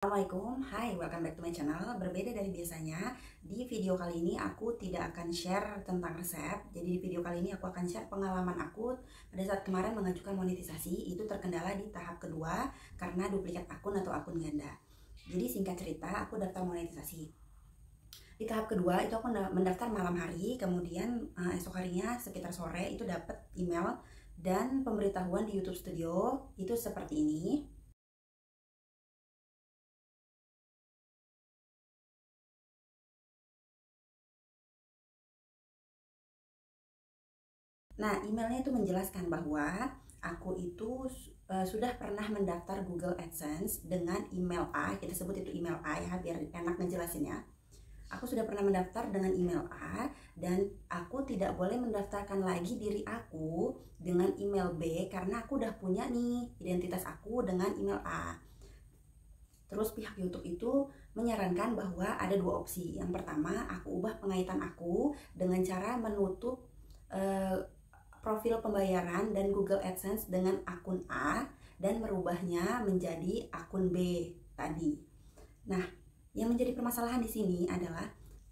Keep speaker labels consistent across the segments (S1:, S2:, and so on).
S1: Assalamualaikum, hai, welcome back to my channel. Berbeda dari biasanya, di video kali ini aku tidak akan share tentang resep. Jadi di video kali ini aku akan share pengalaman aku pada saat kemarin mengajukan monetisasi. Itu terkendala di tahap kedua karena duplikat akun atau akun ganda. Jadi singkat cerita, aku daftar monetisasi. Di tahap kedua itu aku mendaftar malam hari, kemudian esok harinya sekitar sore itu dapat email dan pemberitahuan di YouTube Studio itu seperti ini. Nah, emailnya itu menjelaskan bahwa aku itu sudah pernah mendaftar Google AdSense dengan email A, kita sebut itu email A ya, biar enak ngejelasinnya. Aku sudah pernah mendaftar dengan email A dan aku tidak boleh mendaftarkan lagi diri aku dengan email B karena aku udah punya nih identitas aku dengan email A. Terus pihak YouTube itu menyarankan bahwa ada dua opsi. Yang pertama, aku ubah pengaitan aku dengan cara menutup profil pembayaran dan Google AdSense dengan akun A dan merubahnya menjadi akun B tadi. Nah, yang menjadi permasalahan di sini adalah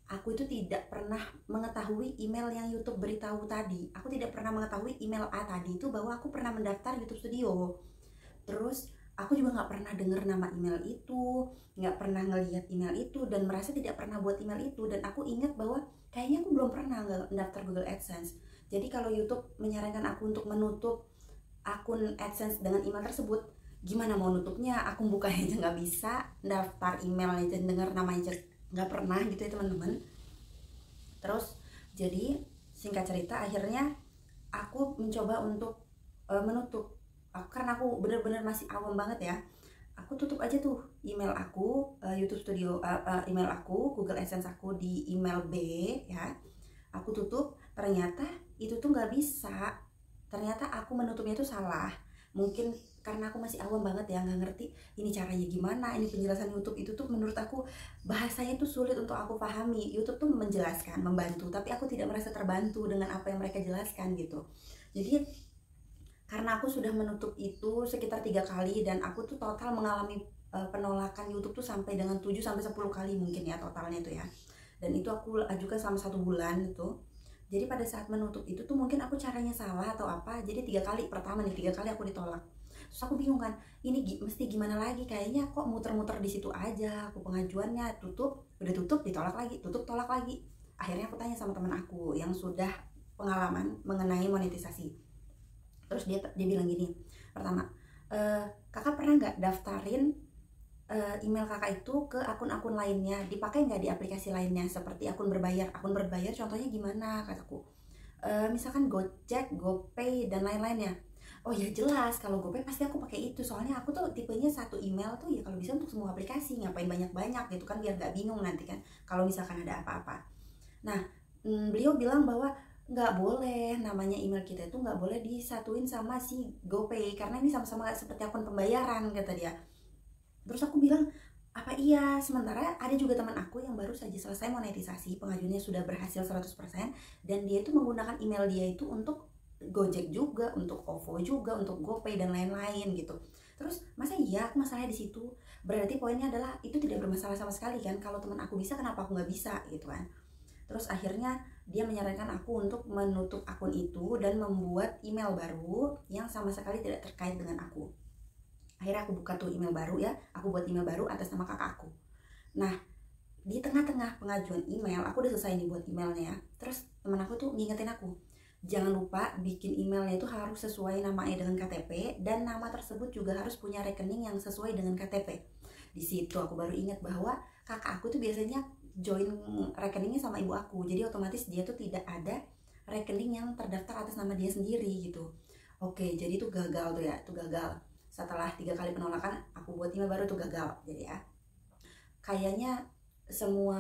S1: aku itu tidak pernah mengetahui email yang YouTube beritahu tadi. Aku tidak pernah mengetahui email A tadi itu bahwa aku pernah mendaftar YouTube Studio. Terus aku juga nggak pernah dengar nama email itu, nggak pernah ngelihat email itu, dan merasa tidak pernah buat email itu. Dan aku ingat bahwa kayaknya aku belum pernah mendaftar Google AdSense. Jadi kalau YouTube menyarankan aku untuk menutup akun AdSense dengan email tersebut, gimana mau nutupnya? Aku bukanya aja nggak bisa, daftar email aja, dengar namanya aja nggak pernah gitu ya teman-teman. Terus jadi singkat cerita akhirnya aku mencoba untuk menutup. Karena aku bener-bener masih awam banget ya, aku tutup aja tuh email aku, YouTube Studio, email aku, Google AdSense aku di email B ya. Aku tutup, ternyata itu tuh nggak bisa. Ternyata aku menutupnya itu salah. Mungkin karena aku masih awam banget ya, nggak ngerti ini caranya gimana, ini penjelasan YouTube itu tuh menurut aku bahasanya tuh sulit untuk aku pahami. YouTube tuh menjelaskan, membantu, tapi aku tidak merasa terbantu dengan apa yang mereka jelaskan gitu. Jadi karena aku sudah menutup itu sekitar 3 kali dan aku tuh total mengalami penolakan YouTube tuh sampai dengan 7 sampai 10 kali mungkin ya totalnya itu ya. Dan itu aku ajukan selama 1 bulan gitu. Jadi pada saat menutup itu tuh mungkin aku caranya salah atau apa. Jadi 3 kali, pertama nih 3 kali aku ditolak. Terus aku bingung kan, ini mesti gimana lagi, kayaknya kok muter-muter di situ aja. Aku pengajuannya tutup, udah tutup ditolak lagi, tutup tolak lagi. Akhirnya aku tanya sama teman aku yang sudah pengalaman mengenai monetisasi. Terus dia bilang gini, pertama, kakak pernah nggak daftarin email kakak itu ke akun-akun lainnya, dipakai nggak di aplikasi lainnya seperti akun berbayar contohnya gimana, kataku. Misalkan Gojek, GoPay dan lain-lainnya. Oh ya jelas, kalau GoPay pasti aku pakai itu, soalnya aku tuh tipenya satu email tuh ya kalau bisa untuk semua aplikasi, ngapain banyak-banyak gitu kan, biar nggak bingung nanti kan kalau misalkan ada apa-apa. Nah, beliau bilang bahwa nggak boleh, namanya email kita itu nggak boleh disatuin sama si GoPay karena ini sama-sama seperti akun pembayaran, kata dia. Terus aku bilang, apa iya? Sementara ada juga teman aku yang baru saja selesai monetisasi, pengajuannya sudah berhasil 100% dan dia itu menggunakan email dia itu untuk Gojek juga, untuk OVO juga, untuk GoPay dan lain-lain gitu. Terus masa iya aku masalahnya di situ? Berarti poinnya adalah itu tidak bermasalah sama sekali kan? Kalau teman aku bisa, kenapa aku nggak bisa gitu kan? Terus akhirnya dia menyarankan aku untuk menutup akun itu dan membuat email baru yang sama sekali tidak terkait dengan aku. Akhirnya aku buka tuh email baru ya, aku buat email baru atas nama kakak aku. Nah, di tengah-tengah pengajuan email, aku udah selesai nih buat emailnya ya. Terus teman aku tuh ngingetin aku, jangan lupa bikin emailnya itu harus sesuai namanya dengan KTP dan nama tersebut juga harus punya rekening yang sesuai dengan KTP. Di situ aku baru ingat bahwa kakak aku tuh biasanya join rekeningnya sama ibu aku, jadi otomatis dia tuh tidak ada rekening yang terdaftar atas nama dia sendiri gitu. Oke, jadi itu gagal tuh ya, itu gagal. Setelah 3 kali penolakan, aku buat email baru tuh gagal. Jadi ya, kayaknya semua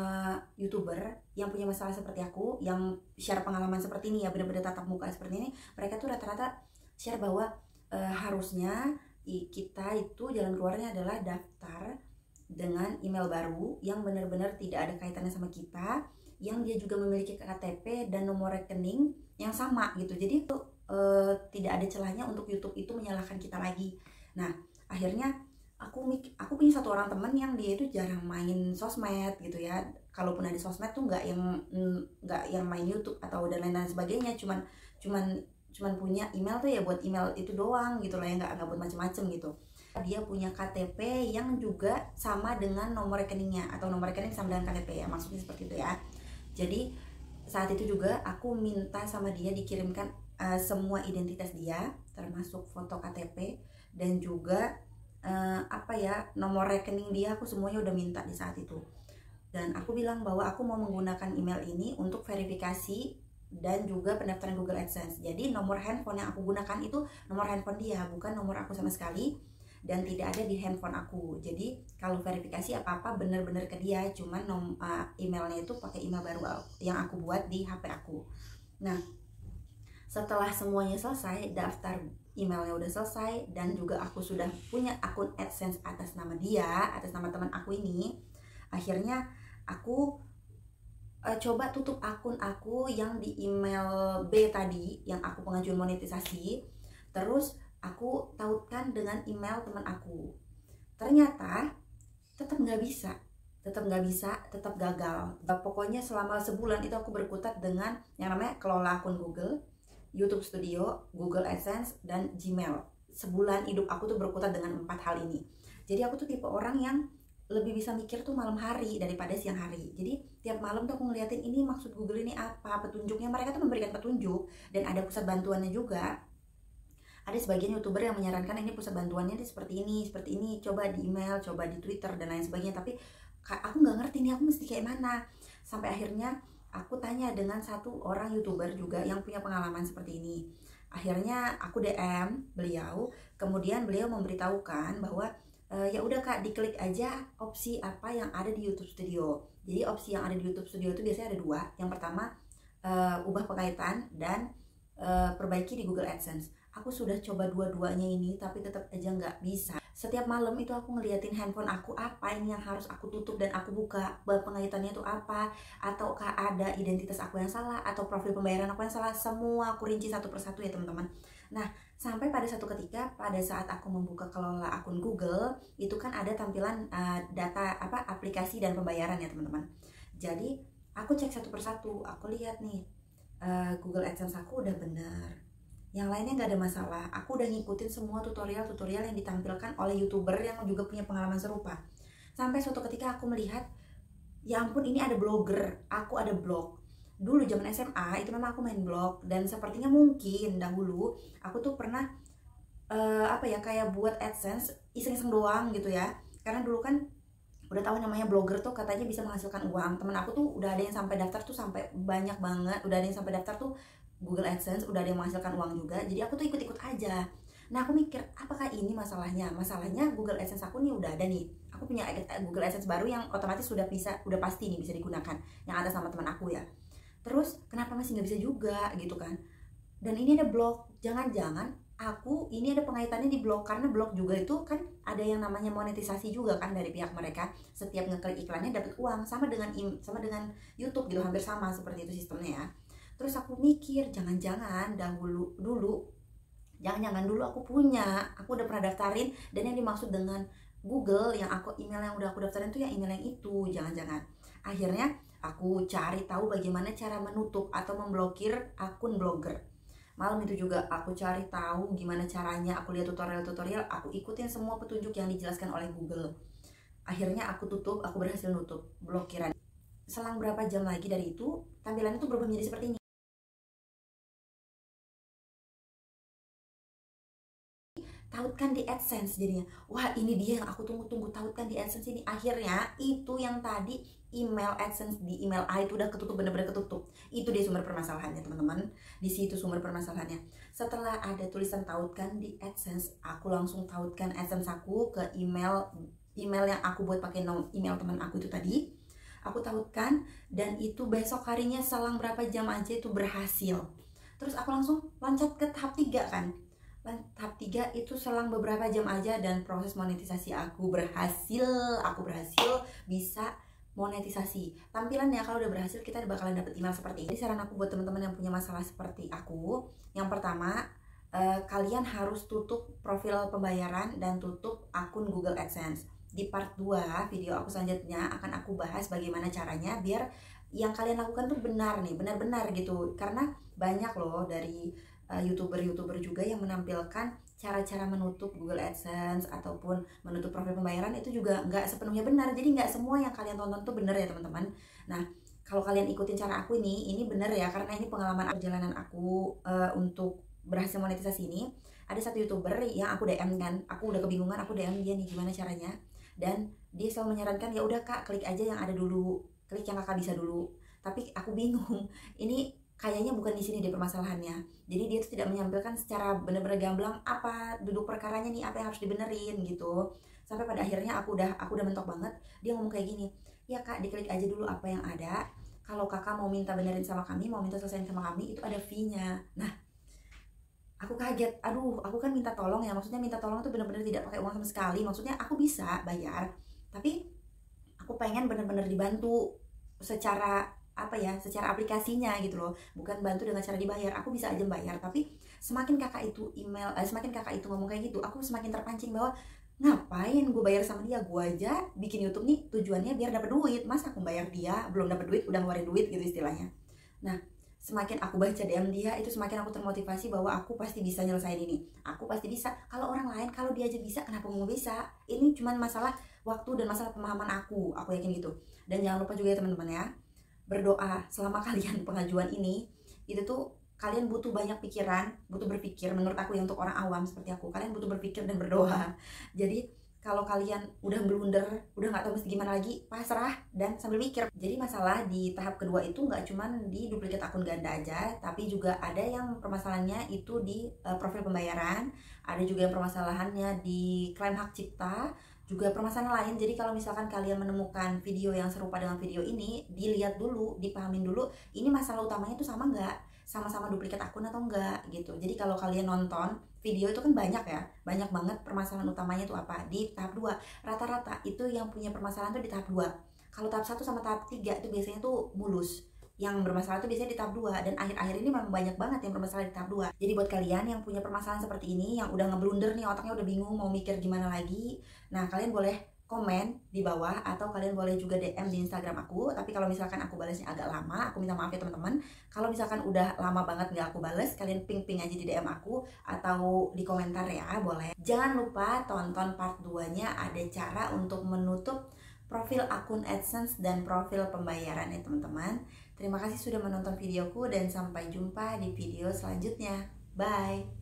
S1: YouTuber yang punya masalah seperti aku, yang share pengalaman seperti ini ya, benar-benar tatap muka seperti ini, mereka tuh rata-rata share bahwa harusnya kita itu jalan keluarnya adalah daftar dengan email baru yang benar-benar tidak ada kaitannya sama kita, yang dia juga memiliki KTP dan nomor rekening yang sama gitu. Jadi itu tidak ada celahnya untuk YouTube itu menyalahkan kita lagi. Nah, akhirnya aku punya satu orang temen yang dia itu jarang main sosmed gitu ya. Kalaupun ada sosmed tuh nggak yang main YouTube atau dan lain-lain sebagainya, cuman cuman cuman punya email tuh ya buat email itu doang gitu lah ya, nggak buat macem-macem gitu. Dia punya KTP yang juga sama dengan nomor rekeningnya, atau nomor rekening sama dengan KTP ya, maksudnya seperti itu ya. Jadi saat itu juga aku minta sama dia dikirimkan semua identitas dia, termasuk foto KTP dan juga nomor rekening dia, aku semuanya udah minta di saat itu. Dan aku bilang bahwa aku mau menggunakan email ini untuk verifikasi dan juga pendaftaran Google AdSense. Jadi nomor handphone yang aku gunakan itu nomor handphone dia, bukan nomor aku sama sekali, dan tidak ada di handphone aku. Jadi kalau verifikasi apa-apa bener-bener ke dia, cuman emailnya itu pakai email baru yang aku buat di HP aku. Nah, setelah semuanya selesai, daftar emailnya udah selesai, dan juga aku sudah punya akun AdSense atas nama dia, atas nama teman aku ini. Akhirnya aku coba tutup akun aku yang di email B tadi, yang aku pengajuan monetisasi. Terus aku tautkan dengan email teman aku. Ternyata tetap nggak bisa, tetap gagal. Pokoknya selama sebulan itu aku berkutat dengan yang namanya kelola akun Google, YouTube Studio, Google AdSense, dan Gmail. Sebulan hidup aku tuh berkutat dengan 4 hal ini. Jadi aku tuh tipe orang yang lebih bisa mikir tuh malam hari daripada siang hari. Jadi tiap malam tuh aku ngeliatin ini maksud Google ini apa, petunjuknya. Mereka tuh memberikan petunjuk dan ada pusat bantuannya juga. Ada sebagian YouTuber yang menyarankan ini pusat bantuannya seperti ini, coba di email, coba di Twitter dan lain sebagainya. Tapi aku nggak ngerti nih aku mesti kayak mana. Sampai akhirnya aku tanya dengan satu orang YouTuber juga yang punya pengalaman seperti ini. Akhirnya aku DM beliau, kemudian beliau memberitahukan bahwa ya udah Kak, diklik aja opsi apa yang ada di YouTube Studio. Jadi opsi yang ada di YouTube Studio itu biasanya ada dua. Yang pertama ubah pengaitan dan perbaiki di Google AdSense. Aku sudah coba dua-duanya ini tapi tetap aja nggak bisa. Setiap malam itu aku ngeliatin handphone aku, apa ini yang harus aku tutup dan aku buka, pengaitannya itu apa, ataukah ada identitas aku yang salah atau profil pembayaran aku yang salah. Semua aku rinci satu persatu ya teman-teman. Nah, sampai pada satu ketika pada saat aku membuka kelola akun Google, itu kan ada tampilan data aplikasi dan pembayaran ya teman-teman. Jadi aku cek satu persatu, aku lihat nih Google AdSense aku udah bener, yang lainnya nggak ada masalah. Aku udah ngikutin semua tutorial yang ditampilkan oleh YouTuber yang juga punya pengalaman serupa. Sampai suatu ketika aku melihat, ya ampun, ini ada blogger, aku ada blog. Dulu zaman SMA itu memang aku main blog, dan sepertinya mungkin dahulu aku tuh pernah kayak buat AdSense iseng-iseng doang gitu ya. Karena dulu kan udah tahu namanya blogger tuh katanya bisa menghasilkan uang. Temen aku tuh udah ada yang sampai daftar tuh sampai banyak banget, udah ada yang sampai daftar tuh Google AdSense, udah ada yang menghasilkan uang juga. Jadi aku tuh ikut-ikut aja. Nah aku mikir, apakah ini masalahnya? Masalahnya Google AdSense aku nih udah ada nih. Aku punya Google AdSense baru yang otomatis udah pasti nih bisa digunakan, yang ada sama teman aku ya. Terus kenapa masih nggak bisa juga gitu kan? Dan ini ada blog, jangan-jangan aku ini ada pengaitannya di blog, karena blog juga itu kan ada yang namanya monetisasi juga kan dari pihak mereka. Setiap ngeklik iklannya dapat uang, sama dengan YouTube gitu, hampir sama seperti itu sistemnya ya. Terus aku mikir, jangan-jangan dulu aku udah pernah daftarin, dan yang dimaksud dengan Google email yang udah aku daftarin itu yang email yang itu, jangan-jangan. Akhirnya aku cari tahu bagaimana cara menutup atau memblokir akun blogger. Malam itu juga aku cari tahu gimana caranya, aku lihat tutorial, aku ikutin semua petunjuk yang dijelaskan oleh Google. Akhirnya aku berhasil nutup blokiran. Selang berapa jam lagi dari itu, tampilan itu berubah menjadi seperti ini. Tautkan di AdSense jadinya. Wah, ini dia yang aku tunggu-tunggu, tautkan di AdSense ini. Akhirnya itu yang tadi email AdSense di email A itu udah ketutup, bener-bener ketutup. Itu dia sumber permasalahannya teman-teman. Di situ sumber permasalahannya. Setelah ada tulisan tautkan di AdSense, aku langsung tautkan AdSense aku ke email yang aku buat pakai email teman aku itu tadi. Aku tautkan, dan itu besok harinya selang berapa jam aja itu berhasil. Terus aku langsung loncat ke tahap 3 kan. Tahap 3 itu selang beberapa jam aja, dan proses monetisasi aku berhasil bisa monetisasi. Tampilannya kalau udah berhasil, kita bakalan dapet email seperti ini. Jadi saran aku buat teman-teman yang punya masalah seperti aku, yang pertama, kalian harus tutup profil pembayaran dan tutup akun Google AdSense. Di part 2 video aku selanjutnya akan aku bahas bagaimana caranya biar yang kalian lakukan tuh benar nih, benar-benar gitu. Karena banyak loh dari youtuber-youtuber juga yang menampilkan cara-cara menutup Google AdSense ataupun menutup profil pembayaran itu juga nggak sepenuhnya benar. Jadi nggak semua yang kalian tonton tuh benar ya teman-teman. Nah, kalau kalian ikutin cara aku ini benar ya, karena ini pengalaman perjalanan aku untuk berhasil monetisasi ini. Ada satu youtuber yang aku DM kan, aku udah kebingungan, aku DM dia nih gimana caranya, dan dia selalu menyarankan ya udah kak, klik aja yang ada dulu, klik yang kakak bisa dulu. Tapi aku bingung, ini kayaknya bukan di sini deh permasalahannya. Jadi dia tuh tidak menyampaikan secara bener-bener gamblang apa duduk perkaranya nih, apa yang harus dibenerin gitu. Sampai pada akhirnya aku udah mentok banget. Dia ngomong kayak gini, ya kak, diklik aja dulu apa yang ada. Kalau kakak mau minta benerin sama kami, mau minta selesaiin sama kami, itu ada fee-nya. Nah, aku kaget, aduh, aku kan minta tolong ya, maksudnya minta tolong tuh bener-bener tidak pakai uang sama sekali. Maksudnya aku bisa bayar, tapi aku pengen bener-bener dibantu secara apa ya, secara aplikasinya gitu loh, bukan bantu dengan cara dibayar. Aku bisa aja bayar, tapi semakin kakak itu semakin kakak itu ngomong kayak gitu, aku semakin terpancing bahwa ngapain gue bayar sama dia. Gue aja bikin YouTube nih tujuannya biar dapet duit, masa aku bayar dia belum dapet duit udah ngeluarin duit gitu istilahnya. Nah, semakin aku baca DM dia, itu semakin aku termotivasi bahwa aku pasti bisa nyelesain ini. Aku pasti bisa. Kalau orang lain, kalau dia aja bisa, kenapa mau bisa? Ini cuma masalah waktu dan masalah pemahaman aku yakin gitu. Dan jangan lupa juga ya teman-teman ya, berdoa selama kalian pengajuan ini. Itu tuh kalian butuh banyak pikiran, butuh berpikir. Menurut aku ya, untuk orang awam seperti aku, kalian butuh berpikir dan berdoa. Jadi kalau kalian udah blunder, udah nggak tahu mesti gimana lagi, pasrah dan sambil mikir. Jadi masalah di tahap kedua itu nggak cuman di duplikat akun ganda aja, tapi juga ada yang permasalahannya itu di profil pembayaran, ada juga yang permasalahannya di klaim hak cipta, juga permasalahan lain. Jadi kalau misalkan kalian menemukan video yang serupa dengan video ini, dilihat dulu, dipahamin dulu, ini masalah utamanya itu sama nggak, sama-sama duplikat akun atau enggak gitu. Jadi kalau kalian nonton video itu kan banyak ya, banyak banget permasalahan utamanya itu apa di tahap 2. Rata-rata itu yang punya permasalahan tuh di tahap 2. Kalau tahap 1 sama tahap 3 itu biasanya tuh mulus. Yang bermasalah tuh biasanya di tahap 2, dan akhir-akhir ini memang banyak banget yang bermasalah di tahap 2. Jadi buat kalian yang punya permasalahan seperti ini, yang udah ngeblunder nih, otaknya udah bingung mau mikir gimana lagi, nah kalian boleh komen di bawah, atau kalian boleh juga DM di Instagram aku. Tapi kalau misalkan aku balasnya agak lama, aku minta maaf ya teman-teman. Kalau misalkan udah lama banget nggak aku balas, kalian ping-ping aja di DM aku atau di komentar ya, boleh. Jangan lupa tonton part 2-nya, ada cara untuk menutup profil akun AdSense dan profil pembayaran ya teman-teman. Terima kasih sudah menonton videoku dan sampai jumpa di video selanjutnya. Bye!